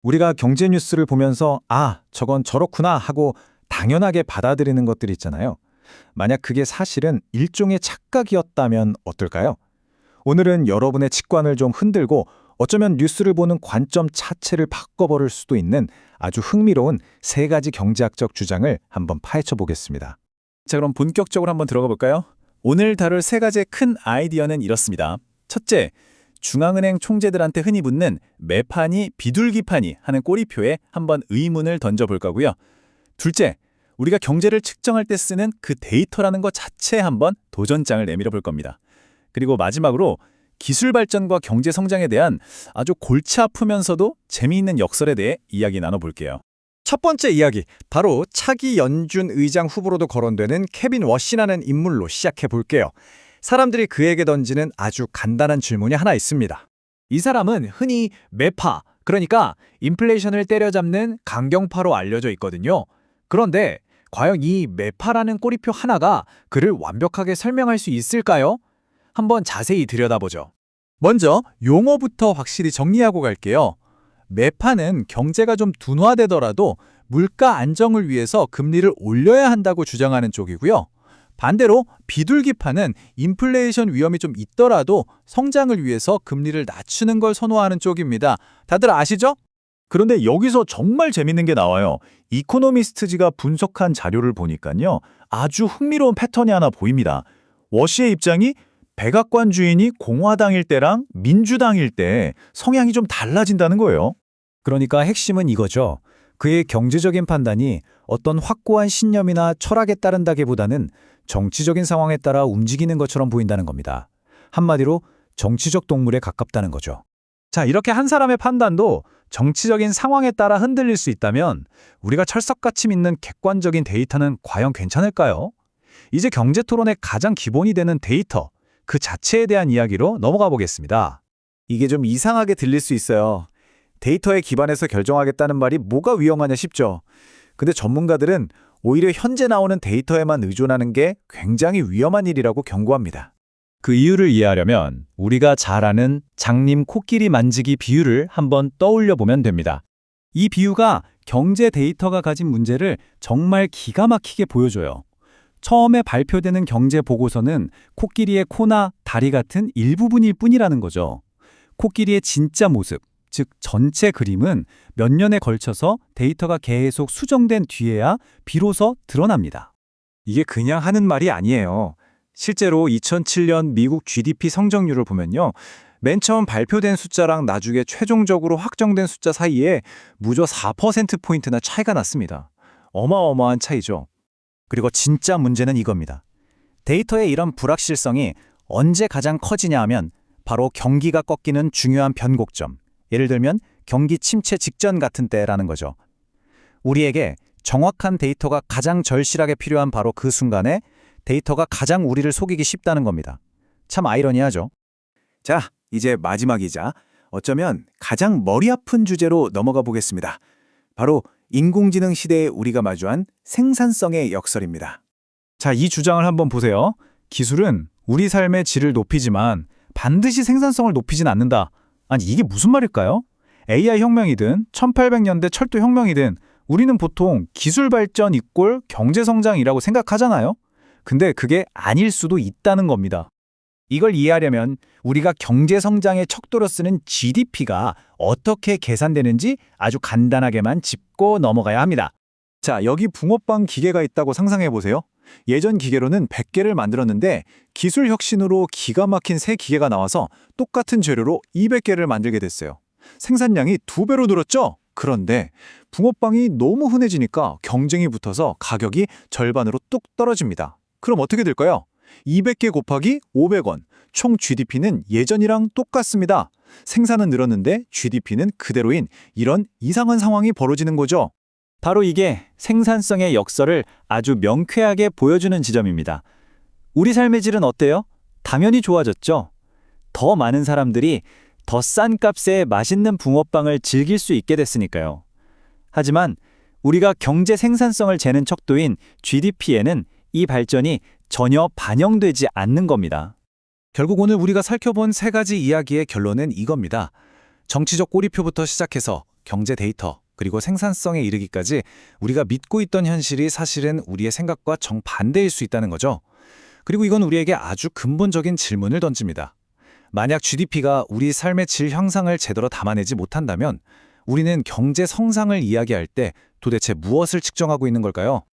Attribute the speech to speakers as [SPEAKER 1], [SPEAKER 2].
[SPEAKER 1] 우리가 경제 뉴스를 보면서 아, 저건 저렇구나 하고 당연하게 받아들이는 것들이 있잖아요. 만약 그게 사실은 일종의 착각이었다면 어떨까요? 오늘은 여러분의 직관을 좀 흔들고 어쩌면 뉴스를 보는 관점 자체를 바꿔버릴 수도 있는 아주 흥미로운 세 가지 경제학적 주장을 한번 파헤쳐 보겠습니다.
[SPEAKER 2] 자, 그럼 본격적으로 한번 들어가 볼까요? 오늘 다룰 세 가지의 큰 아이디어는 이렇습니다. 첫째, 중앙은행 총재들한테 흔히 붙는 매파니 비둘기파니 하는 꼬리표에 한번 의문을 던져볼 거고요. 둘째, 우리가 경제를 측정할 때 쓰는 그 데이터라는 것 자체에 한번 도전장을 내밀어 볼 겁니다. 그리고 마지막으로 기술 발전과 경제 성장에 대한 아주 골치 아프면서도 재미있는 역설에 대해 이야기 나눠볼게요.
[SPEAKER 3] 첫 번째 이야기, 바로 차기 연준 의장 후보로도 거론되는 케빈 워시라는 인물로 시작해 볼게요. 사람들이 그에게 던지는 아주 간단한 질문이 하나 있습니다.
[SPEAKER 4] 이 사람은 흔히 매파, 그러니까 인플레이션을 때려잡는 강경파로 알려져 있거든요. 그런데 과연 이 매파라는 꼬리표 하나가 그를 완벽하게 설명할 수 있을까요? 한번 자세히 들여다보죠.
[SPEAKER 2] 먼저 용어부터 확실히 정리하고 갈게요. 매파는 경제가 좀 둔화되더라도 물가 안정을 위해서 금리를 올려야 한다고 주장하는 쪽이고요. 반대로 비둘기파는 인플레이션 위험이 좀 있더라도 성장을 위해서 금리를 낮추는 걸 선호하는 쪽입니다. 다들 아시죠?
[SPEAKER 5] 그런데 여기서 정말 재밌는 게 나와요. 이코노미스트지가 분석한 자료를 보니까요. 아주 흥미로운 패턴이 하나 보입니다. 워시의 입장이 백악관 주인이 공화당일 때랑 민주당일 때 성향이 좀 달라진다는 거예요.
[SPEAKER 1] 그러니까 핵심은 이거죠. 그의 경제적인 판단이 어떤 확고한 신념이나 철학에 따른다기보다는 정치적인 상황에 따라 움직이는 것처럼 보인다는 겁니다. 한마디로 정치적 동물에 가깝다는 거죠.
[SPEAKER 2] 자, 이렇게 한 사람의 판단도 정치적인 상황에 따라 흔들릴 수 있다면 우리가 철석같이 믿는 객관적인 데이터는 과연 괜찮을까요? 이제 경제 토론의 가장 기본이 되는 데이터, 그 자체에 대한 이야기로 넘어가 보겠습니다.
[SPEAKER 5] 이게 좀 이상하게 들릴 수 있어요. 데이터에 기반해서 결정하겠다는 말이 뭐가 위험하냐 싶죠. 근데 전문가들은 오히려 현재 나오는 데이터에만 의존하는 게 굉장히 위험한 일이라고 경고합니다.
[SPEAKER 2] 그 이유를 이해하려면 우리가 잘 아는 장님 코끼리 만지기 비유를 한번 떠올려 보면 됩니다. 이 비유가 경제 데이터가 가진 문제를 정말 기가 막히게 보여줘요. 처음에 발표되는 경제 보고서는 코끼리의 코나 다리 같은 일부분일 뿐이라는 거죠. 코끼리의 진짜 모습, 즉 전체 그림은 몇 년에 걸쳐서 데이터가 계속 수정된 뒤에야 비로소 드러납니다.
[SPEAKER 5] 이게 그냥 하는 말이 아니에요. 실제로 2007년 미국 GDP 성장률을 보면요. 맨 처음 발표된 숫자랑 나중에 최종적으로 확정된 숫자 사이에 무려 4%포인트나 차이가 났습니다. 어마어마한 차이죠.
[SPEAKER 3] 그리고 진짜 문제는 이겁니다. 데이터의 이런 불확실성이 언제 가장 커지냐 하면 바로 경기가 꺾이는 중요한 변곡점, 예를 들면 경기 침체 직전 같은 때라는 거죠. 우리에게 정확한 데이터가 가장 절실하게 필요한 바로 그 순간에 데이터가 가장 우리를 속이기 쉽다는 겁니다. 참 아이러니하죠.
[SPEAKER 5] 자, 이제 마지막이자 어쩌면 가장 머리 아픈 주제로 넘어가 보겠습니다. 바로 인공지능 시대에 우리가 마주한 생산성의 역설입니다.
[SPEAKER 2] 자, 이 주장을 한번 보세요. 기술은 우리 삶의 질을 높이지만 반드시 생산성을 높이진 않는다. 아니, 이게 무슨 말일까요? AI 혁명이든 1800년대 철도 혁명이든 우리는 보통 기술 발전 이꼴 경제 성장이라고 생각하잖아요. 근데 그게 아닐 수도 있다는 겁니다.
[SPEAKER 3] 이걸 이해하려면 우리가 경제 성장의 척도로 쓰는 GDP가 어떻게 계산되는지 아주 간단하게만 짚고 넘어가야 합니다.
[SPEAKER 5] 자, 여기 붕어빵 기계가 있다고 상상해 보세요. 예전 기계로는 100개를 만들었는데 기술 혁신으로 기가 막힌 새 기계가 나와서 똑같은 재료로 200개를 만들게 됐어요. 생산량이 2배로 늘었죠? 그런데 붕어빵이 너무 흔해지니까 경쟁이 붙어서 가격이 절반으로 뚝 떨어집니다. 그럼 어떻게 될까요? 200개 곱하기 500원, 총 GDP는 예전이랑 똑같습니다. 생산은 늘었는데 GDP는 그대로인 이런 이상한 상황이 벌어지는 거죠.
[SPEAKER 3] 바로 이게 생산성의 역설을 아주 명쾌하게 보여주는 지점입니다. 우리 삶의 질은 어때요? 당연히 좋아졌죠. 더 많은 사람들이 더 싼 값에 맛있는 붕어빵을 즐길 수 있게 됐으니까요. 하지만 우리가 경제 생산성을 재는 척도인 GDP에는 이 발전이 전혀 반영되지 않는 겁니다.
[SPEAKER 1] 결국 오늘 우리가 살펴본 세 가지 이야기의 결론은 이겁니다. 정치적 꼬리표부터 시작해서 경제 데이터, 그리고 생산성에 이르기까지 우리가 믿고 있던 현실이 사실은 우리의 생각과 정반대일 수 있다는 거죠. 그리고 이건 우리에게 아주 근본적인 질문을 던집니다. 만약 GDP가 우리 삶의 질 향상을 제대로 담아내지 못한다면 우리는 경제 성장을 이야기할 때 도대체 무엇을 측정하고 있는 걸까요?